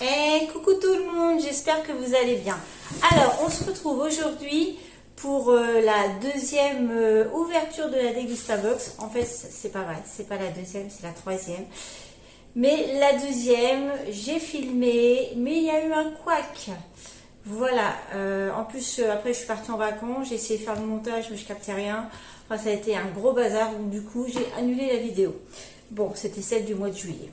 Et coucou tout le monde, j'espère que vous allez bien. Alors, on se retrouve aujourd'hui pour la deuxième ouverture de la Degustabox. En fait, c'est pas vrai, c'est pas la deuxième, c'est la troisième. Mais la deuxième, j'ai filmé, mais il y a eu un couac. Voilà, en plus, après je suis partie en vacances, j'ai essayé de faire le montage, mais je captais rien. Enfin, ça a été un gros bazar, donc du coup, j'ai annulé la vidéo. Bon, c'était celle du mois de juillet.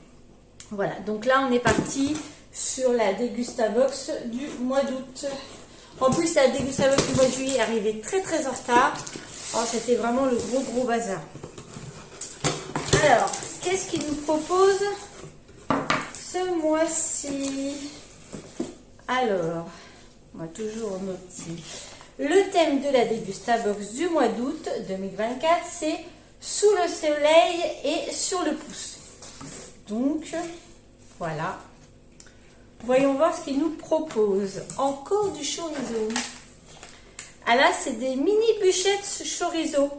Voilà, donc là, on est parti sur la Degustabox du mois d'août. En plus, la Degustabox du mois de juillet est arrivée très en retard. Oh, c'était vraiment le gros bazar. Alors, qu'est-ce qu'il nous propose ce mois-ci? Alors, on va toujours noter. Le thème de la Degustabox du mois d'août 2024, c'est sous le soleil et sur le pouce. Donc, voilà. Voyons voir ce qu'il nous propose. Encore du chorizo. Ah là, c'est des mini bûchettes chorizo.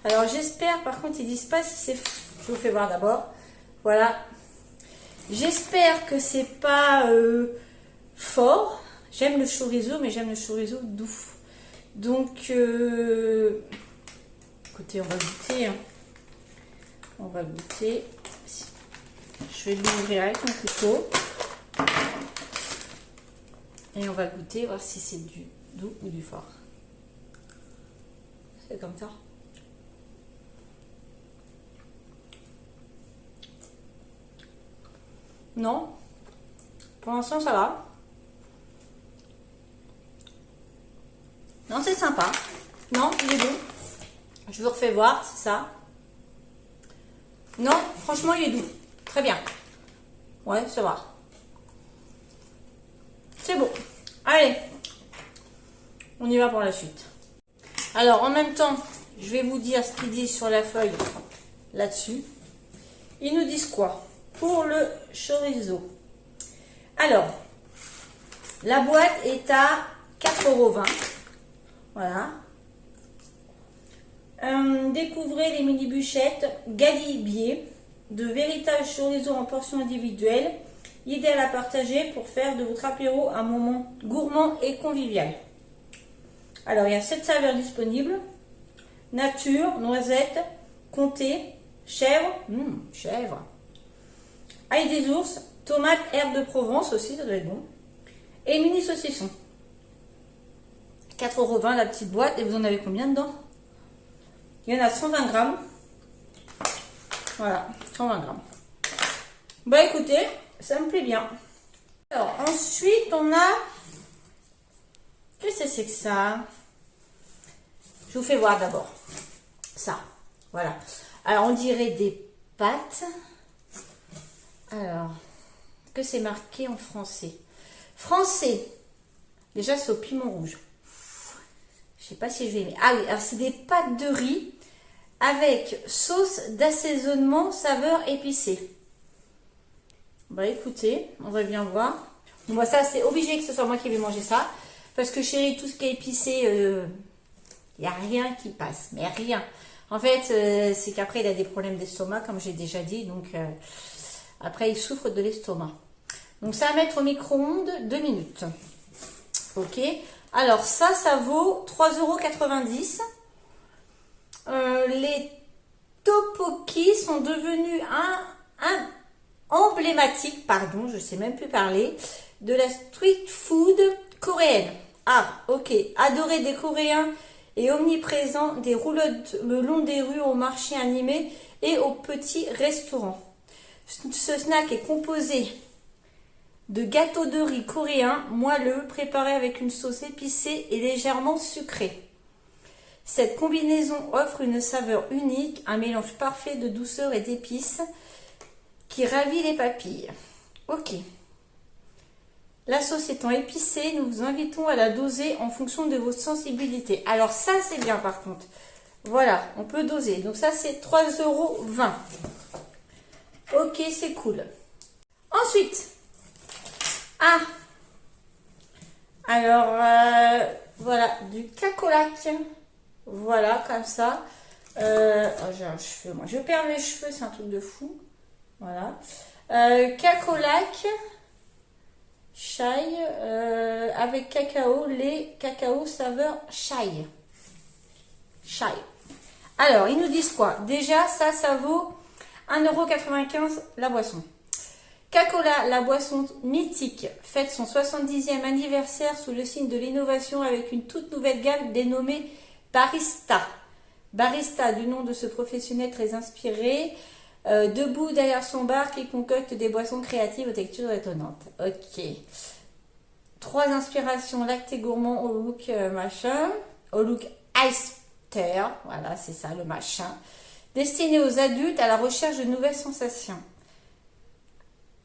Alors, j'espère, par contre, ils disent pas si c'est... Je vous fais voir d'abord. Voilà. J'espère que c'est pas fort. J'aime le chorizo, mais j'aime le chorizo doux. Donc, écoutez, on va goûter. Hein. On va goûter. Je vais l'ouvrir avec mon couteau. Et on va goûter, voir si c'est du doux ou du fort. C'est comme ça. Non. Pour l'instant, ça va. Non, c'est sympa. Non, il est bon. Je vous refais voir, c'est ça. Non, franchement, il est doux. Très bien. Ouais, ça va. C'est bon. Allez. On y va pour la suite. Alors, en même temps, je vais vous dire ce qu'ils disent sur la feuille là-dessus. Ils nous disent quoi? Pour le chorizo. Alors, la boîte est à 4,20 €. Voilà. Découvrez les mini bûchettes Galibier, de véritables chorizo en portions individuelles, idéal à partager pour faire de votre apéro un moment gourmand et convivial. Alors, il y a 7 saveurs disponibles. Nature, noisette, comté, chèvre, chèvre, ail des ours, tomates, herbes de Provence aussi, ça doit être bon. Et mini saucisson. 4,20 € la petite boîte. Et vous en avez combien dedans? Il y en a 120 grammes. Voilà, 120 grammes. Bah écoutez, ça me plaît bien. Alors, ensuite, on a... Qu'est-ce que c'est que ça? Je vous fais voir d'abord. Ça, voilà. Alors, on dirait des pâtes. Alors, que c'est marqué en français? Français. Déjà, c'est au piment rouge. Je sais pas si je vais aimer. Ah oui, alors c'est des pâtes de riz avec sauce d'assaisonnement saveur épicée. Bah écoutez, on va bien voir. Moi, ça, c'est obligé que ce soit moi qui vais manger ça. Parce que chérie, tout ce qui est épicé, il n'y a rien qui passe. Mais rien. En fait, c'est qu'après, il a des problèmes d'estomac, comme j'ai déjà dit. Donc, après, il souffre de l'estomac. Donc, ça va mettre au micro-ondes 2 minutes. Ok. Alors, ça vaut 3,90 €. Les tteokbokki sont devenus un emblématique, pardon, je sais même plus parler, de la street food coréenne. Ah, ok. Adoré des Coréens et omniprésent des roulottes le long des rues, au marché animé et aux petits restaurants. Ce snack est composé de gâteaux de riz coréen moelleux préparés avec une sauce épicée et légèrement sucrée. Cette combinaison offre une saveur unique, un mélange parfait de douceur et d'épices qui ravit les papilles. Ok. La sauce étant épicée, nous vous invitons à la doser en fonction de votre sensibilité. Alors ça, c'est bien par contre. Voilà, on peut doser. Donc ça, c'est 3,20 €. Ok, c'est cool. Ensuite, alors, voilà, du cacolac. Voilà, comme ça. J'ai un cheveu, moi. Je perds mes cheveux, c'est un truc de fou. Voilà. Cacolac. chai avec cacao, lait, cacao, saveur chai. Chai. Alors, ils nous disent quoi? Déjà, ça vaut 1,95 € la boisson. Cacola, la boisson mythique, fête son 70e anniversaire sous le signe de l'innovation avec une toute nouvelle gamme dénommée Barista. Barista, du nom de ce professionnel très inspiré, debout derrière son bar qui concocte des boissons créatives aux textures étonnantes. Ok. 3 inspirations lactées gourmand au look machin, au look ice terre, voilà c'est ça le machin, destiné aux adultes à la recherche de nouvelles sensations.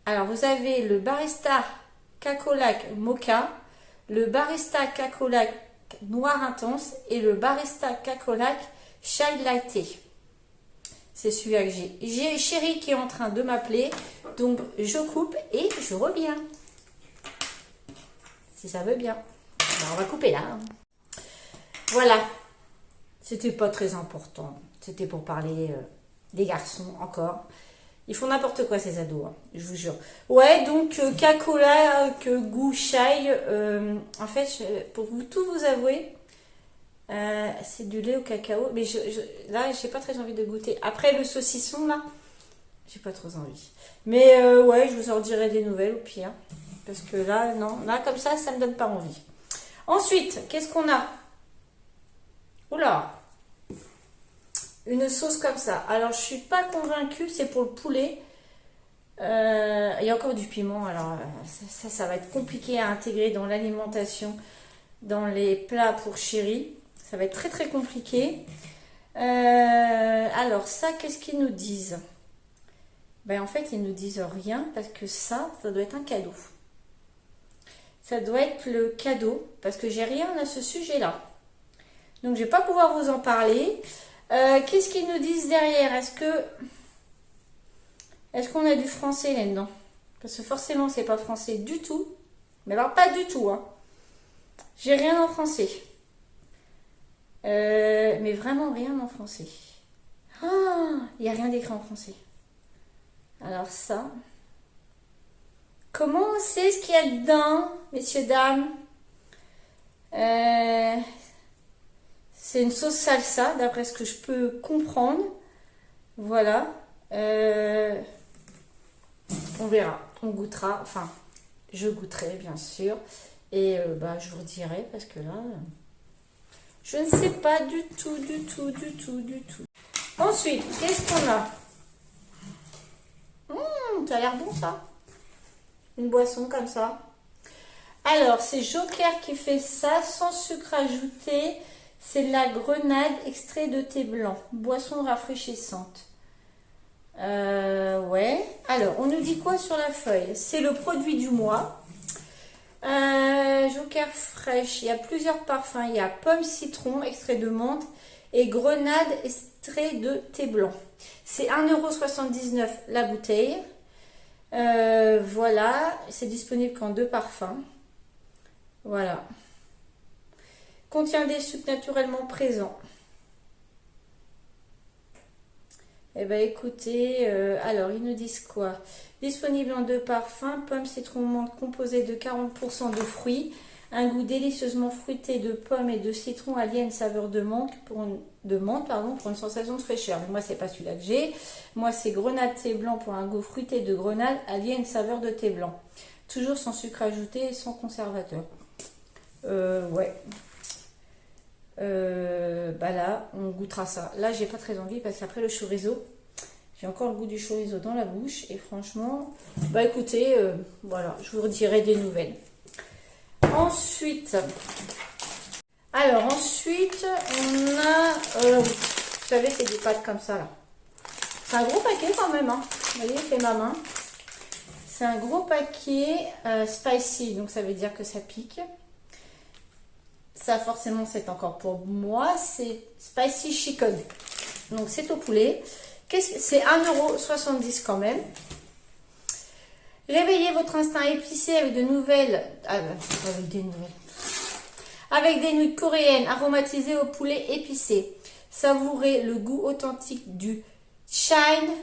Alors vous avez le Barista Cacolac Mocha, le Barista Cacolac Noir Intense et le Barista Cacolac Chai Latte. C'est celui-là que j'ai. J'ai Chérie qui est en train de m'appeler, donc je coupe et je reviens. Si ça veut bien. Alors, on va couper là. Voilà. C'était pas très important. C'était pour parler des garçons encore. Ils font n'importe quoi ces ados, hein, je vous jure. Ouais, donc Cacola, goût chai. En fait, pour tout vous avouer, c'est du lait au cacao. Mais là, j'ai pas très envie de goûter. Après le saucisson, là, j'ai pas trop envie. Mais ouais, je vous en dirai des nouvelles au pire. Parce que là, non. Là, comme ça me donne pas envie. Ensuite, qu'est-ce qu'on a? Oula! Une sauce comme ça. Alors, je suis pas convaincue, c'est pour le poulet. Il y a encore du piment. Alors, ça va être compliqué à intégrer dans l'alimentation, dans les plats pour Chérie. Ça va être très, très compliqué. Alors, ça, qu'est-ce qu'ils nous disent? Ben, en fait, ils nous disent rien parce que ça doit être un cadeau. Ça doit être le cadeau parce que j'ai rien à ce sujet-là. Donc, je vais pas pouvoir vous en parler. Qu'est-ce qu'ils nous disent derrière? Est-ce qu'on a du français là-dedans? Parce que forcément, c'est pas français du tout. Mais alors, pas du tout. Hein. J'ai rien en français. Mais vraiment rien en français. Ah, il n'y a rien d'écrit en français. Alors ça. Comment on sait ce qu'il y a dedans, messieurs, dames? C'est une sauce salsa, d'après ce que je peux comprendre. Voilà. On verra. On goûtera. Enfin, je goûterai, bien sûr. Et je vous redirai, parce que là, je ne sais pas du tout. Ensuite, qu'est-ce qu'on a? Ça a l'air bon, ça. Une boisson comme ça. Alors, c'est Joker qui fait ça, sans sucre ajouté. C'est de la grenade, extrait de thé blanc. Boisson rafraîchissante. Ouais. Alors, on nous dit quoi sur la feuille? C'est le produit du mois. Joker fraîche. Il y a plusieurs parfums. Il y a pomme citron, extrait de menthe. Et grenade, extrait de thé blanc. C'est 1,79 € la bouteille. Voilà. C'est disponible qu'en 2 parfums. Voilà. Contient des sucres naturellement présents. Eh bien, écoutez, alors, ils nous disent quoi? Disponible en 2 parfums, pomme, citron, menthe, composé de 40% de fruits. Un goût délicieusement fruité de pommes et de citron allié à une saveur de menthe pour une sensation de fraîcheur. Mais moi, c'est pas celui-là que j'ai. Moi, c'est grenade thé blanc pour un goût fruité de grenade allié à une saveur de thé blanc. Toujours sans sucre ajouté et sans conservateur. Ouais. Là, on goûtera ça. Là, j'ai pas très envie parce qu'après le chorizo, j'ai encore le goût du chorizo dans la bouche. Et franchement, écoutez, voilà, je vous redirai des nouvelles. Ensuite, on a, vous savez, c'est des pâtes comme ça, là. C'est un gros paquet quand même, hein. Vous voyez, fait ma main. C'est un gros paquet spicy, donc ça veut dire que ça pique. Ça, forcément, c'est encore pour moi. C'est spicy chicken. Donc, c'est au poulet. C'est 1,70 € quand même. Réveillez votre instinct épicé avec de nouvelles... Avec des nouilles coréennes aromatisées au poulet épicé. Savourez le goût authentique du Chine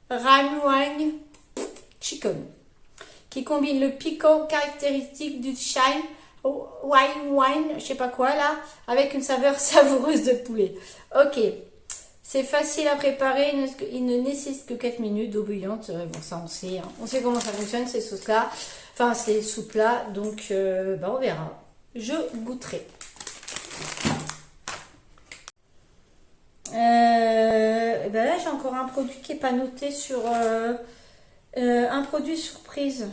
Ramuang Chicken. qui combine le piquant caractéristique du shine wine, je sais pas quoi là, avec une saveur savoureuse de poulet. Ok, c'est facile à préparer, il ne nécessite que 4 minutes d'eau bouillante. Bon, ça on sait, hein. On sait comment ça fonctionne ces sauces-là, enfin ces soupes-là, donc bah, on verra. Je goûterai. Ben là j'ai encore un produit qui n'est pas noté sur un produit surprise.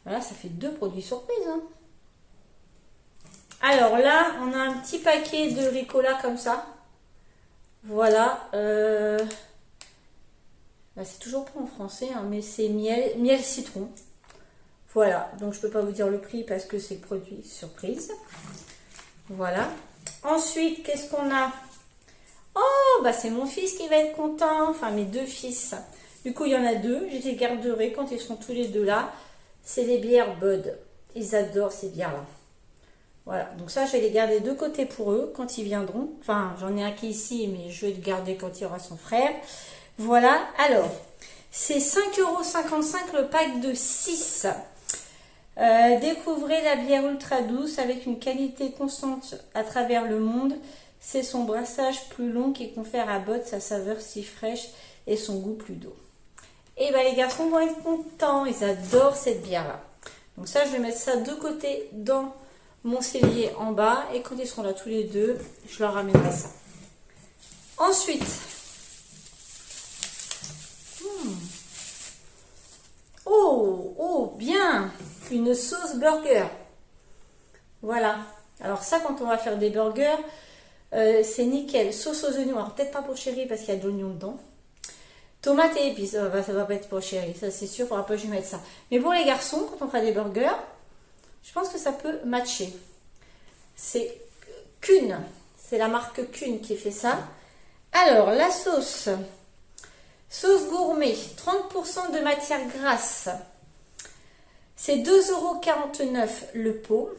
Voilà, ça fait 2 produits surprises, hein. Alors là, on a un petit paquet de Ricola comme ça. Voilà. Bah, c'est toujours pas en français, hein, mais c'est miel citron. Voilà. Donc je peux pas vous dire le prix parce que c'est produit surprise. Voilà. Ensuite, qu'est-ce qu'on a? Oh, bah c'est mon fils qui va être content. Enfin, mes 2 fils. Du coup, il y en a 2. Je les garderai quand ils seront tous les 2 là. C'est les bières Bud. Ils adorent ces bières-là. Voilà, donc ça, je vais les garder de côté pour eux quand ils viendront. Enfin, j'en ai un qui est ici, mais je vais le garder quand il y aura son frère. Voilà, alors, c'est 5,55 € le pack de 6. Découvrez la bière ultra douce avec une qualité constante à travers le monde. C'est son brassage plus long qui confère à Bud sa saveur si fraîche et son goût plus doux. Et ben les garçons vont être contents, ils adorent cette bière-là. Donc ça, je vais mettre ça de côté dans mon cellier en bas, et quand ils seront là tous les 2, je leur ramènerai ça. Ensuite, oh, bien, une sauce burger. Voilà. Alors ça, quand on va faire des burgers, c'est nickel. Sauce aux oignons, alors peut-être pas pour chéri parce qu'il y a de l'oignon dedans. Tomates et épices, ça va pas être pour chéri, ça c'est sûr, il faudra pas que je mette ça. Mais pour les garçons, quand on fera des burgers, je pense que ça peut matcher. C'est Kuhn. C'est la marque Kuhn qui fait ça. Alors, la sauce. Sauce gourmet. 30% de matière grasse. C'est 2,49 € le pot.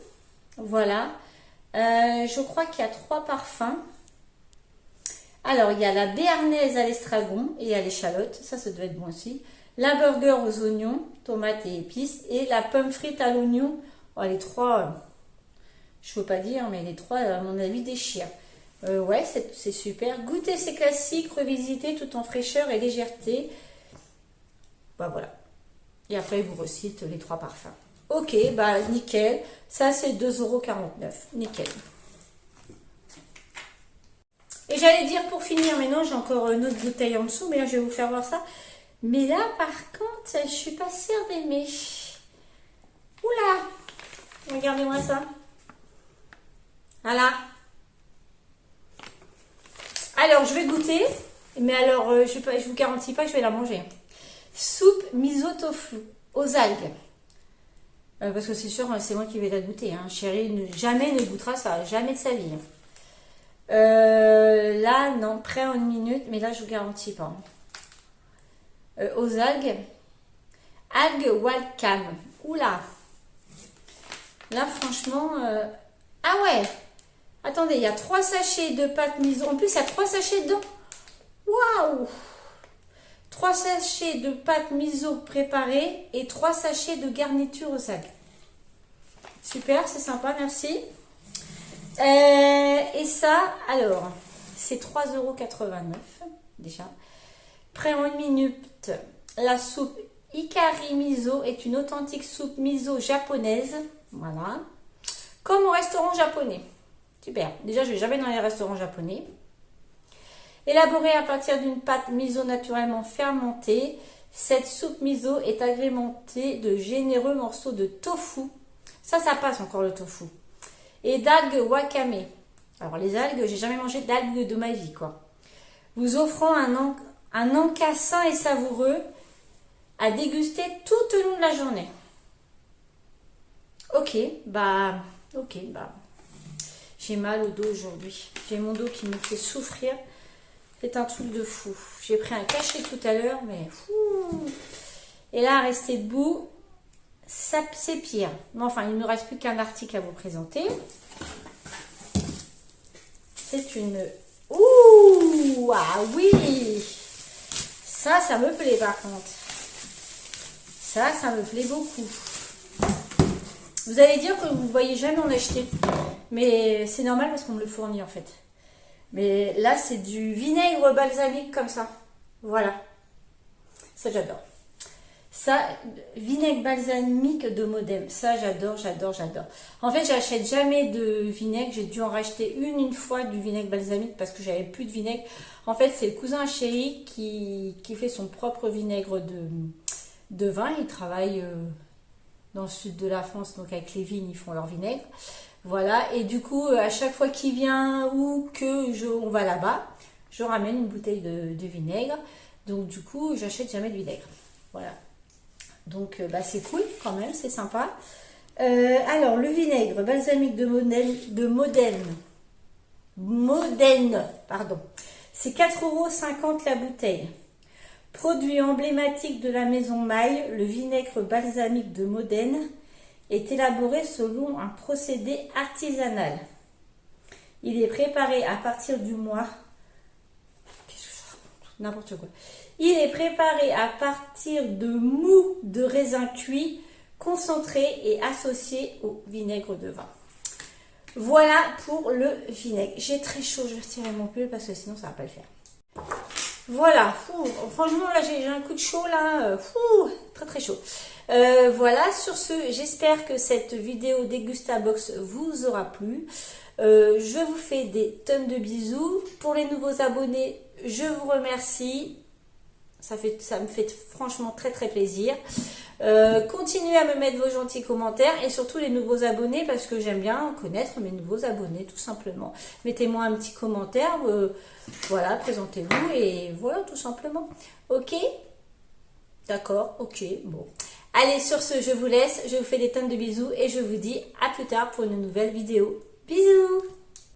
Voilà. Je crois qu'il y a 3 parfums. Alors, il y a la béarnaise à l'estragon et à l'échalote. Ça doit être bon aussi. La burger aux oignons, tomates et épices. Et la pomme frite à l'oignon. Oh, les 3, je ne veux pas dire, mais les 3, à mon avis, déchirent. Ouais, c'est super. Goûter ces classiques, revisiter tout en fraîcheur et légèreté. Bah voilà. Et après, il vous recite les 3 parfums. Ok, bah nickel. Ça, c'est 2,49 €. Nickel. Et j'allais dire pour finir, mais non, j'ai encore une autre bouteille en dessous, mais là, je vais vous faire voir ça. Mais là, par contre, je suis pas sûre d'aimer. Oula! Regardez-moi ça. Voilà. Alors, je vais goûter. Mais alors, je vous garantis pas que je vais la manger. Soupe miso tofu aux algues. Parce que c'est sûr, c'est moi qui vais la goûter. Hein. Chérie, jamais ne goûtera ça. Jamais de sa vie. Là, non. Prêt en 1 minute. Mais là, je vous garantis pas. Aux algues. Algues Wildcam. Oula. Là, franchement... Ah ouais. Attendez, il y a 3 sachets de pâte miso. En plus, il y a 3 sachets dedans. Waouh. 3 sachets de pâte miso préparée et 3 sachets de garniture aux algues. Super, c'est sympa, merci. Et ça, alors, c'est 3,89 € déjà. Prêt en 1 minute. La soupe Hikari miso est une authentique soupe miso japonaise. Voilà. Comme au restaurant japonais. Super. Déjà, je ne vais jamais dans les restaurants japonais. Élaborée à partir d'une pâte miso naturellement fermentée, cette soupe miso est agrémentée de généreux morceaux de tofu. Ça passe encore le tofu. Et d'algues wakame. Alors, les algues, j'ai jamais mangé d'algues de ma vie, quoi. Vous offrant un encas sain et savoureux à déguster tout au long de la journée. Ok, bah, j'ai mal au dos aujourd'hui. J'ai mon dos qui me fait souffrir. C'est un truc de fou. J'ai pris un cachet tout à l'heure, mais fou. Et là, rester debout, c'est pire. Mais enfin, il ne me reste plus qu'un article à vous présenter. C'est une... Ouh, ah oui. Ça me plaît par contre. Ça me plaît beaucoup. Vous allez dire que vous ne voyez jamais en acheter. Mais c'est normal parce qu'on me le fournit en fait. Mais là, c'est du vinaigre balsamique comme ça. Voilà. Ça, j'adore. Ça, vinaigre balsamique de Modem. Ça, j'adore. En fait, j'achète jamais de vinaigre. J'ai dû en racheter une fois du vinaigre balsamique parce que j'avais plus de vinaigre. En fait, c'est le cousin chéri qui fait son propre vinaigre de vin. Il travaille dans le sud de la France, donc avec les vignes, ils font leur vinaigre. Voilà, et du coup, à chaque fois qu'il vient ou on va là-bas, je ramène une bouteille de vinaigre. Donc du coup, j'achète jamais de vinaigre. Voilà. Donc c'est cool quand même, c'est sympa. Alors, le vinaigre balsamique de Modène, pardon. C'est 4,50 € la bouteille. Produit emblématique de la maison Maille, le vinaigre balsamique de Modène est élaboré selon un procédé artisanal. Il est préparé à partir du mois... Qu'est-ce que je raconte ? N'importe quoi. Il est préparé à partir de mou de raisin cuit, concentré et associé au vinaigre de vin. Voilà pour le vinaigre. J'ai très chaud, je vais retirer mon pull parce que sinon ça ne va pas le faire. Voilà, franchement là j'ai un coup de chaud là, très chaud. Voilà, sur ce, j'espère que cette vidéo Dégustabox vous aura plu. Je vous fais des tonnes de bisous. Pour les nouveaux abonnés, je vous remercie. Ça me fait franchement très plaisir. Continuez à me mettre vos gentils commentaires et surtout les nouveaux abonnés parce que j'aime bien connaître mes nouveaux abonnés tout simplement. Mettez-moi un petit commentaire, voilà, présentez-vous et voilà tout simplement. Ok? D'accord, ok, bon. Allez, sur ce, je vous laisse, je vous fais des tonnes de bisous et je vous dis à plus tard pour une nouvelle vidéo. Bisous!